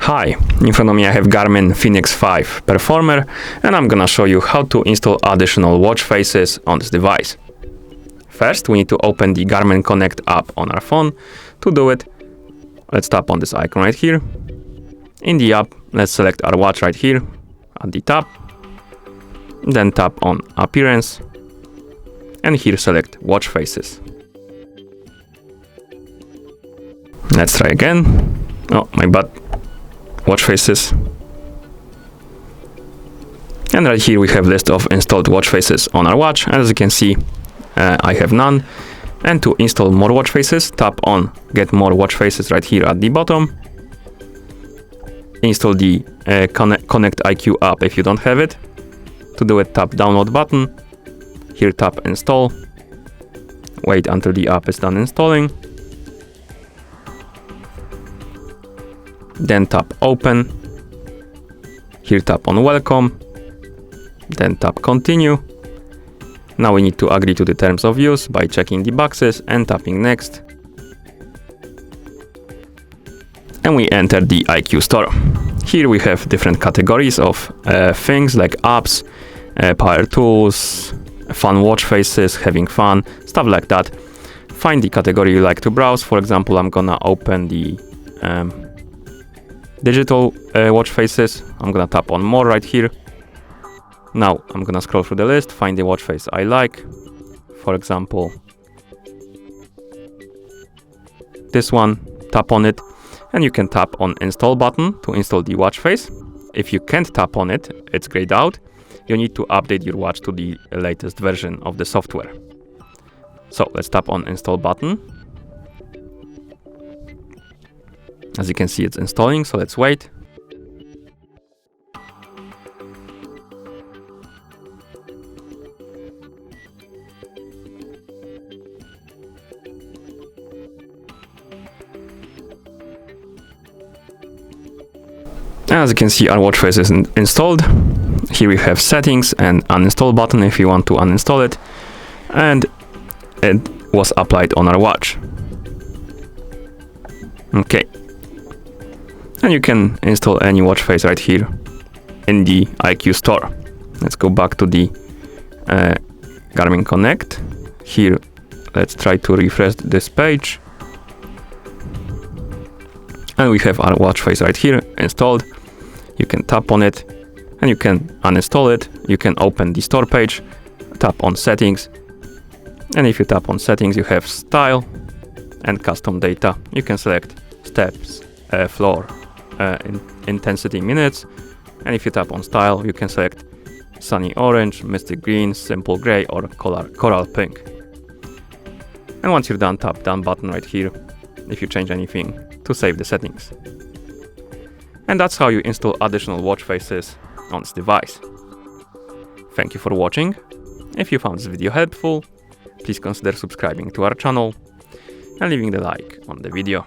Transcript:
Hi, in front of me I have Garmin Fenix 5 Performer, and I'm gonna show you how to install additional watch faces on this device. First, we need to open the Garmin Connect app on our phone. To do it, let's tap on this icon right here. In the app, let's select our watch right here at the top. Then tap on Appearance, and here select Watch Faces. Let's try again. Oh, my bad. Watch faces. And right here we have list of installed watch faces on our watch. As you can see, I have none. And to install more watch faces, tap on Get More Watch Faces right here at the bottom. Install the Connect IQ app if you don't have it. To do it, tap Download button. Here tap Install. Wait until the app is done installing. Then tap Open. Here tap on Welcome. Then tap Continue. Now we need to agree to the terms of use by checking the boxes and tapping Next. And we enter the IQ store. Here we have different categories of things like apps, power tools, fun watch faces, having fun, stuff like that. Find the category you like to browse. For example, I'm gonna open the digital watch faces. I'm gonna tap on More right here. Now I'm gonna scroll through the list, find the watch face I like. For example, this one, tap on it, and you can tap on Install button to install the watch face. If you can't tap on it, it's grayed out. You need to update your watch to the latest version of the software. So let's tap on Install button. As you can see, it's installing, so let's wait. As you can see, our watch face is installed. Here we have settings and uninstall button if you want to uninstall it. And it was applied on our watch. Okay. And you can install any watch face right here in the IQ store. Let's go back to the Garmin Connect. Here, let's try to refresh this page. And we have our watch face right here installed. You can tap on it and you can uninstall it. You can open the store page, tap on Settings. And if you tap on Settings, you have Style and Custom Data. You can select Steps, Floor, Intensity minutes, and if you tap on Style, you can select Sunny Orange, Mystic Green, Simple Gray, or Coral Pink. And once you're done, tap Done button right here if you change anything to save the settings. And that's how you install additional watch faces on this device. Thank you for watching. If you found this video helpful, please consider subscribing to our channel and leaving the like on the video.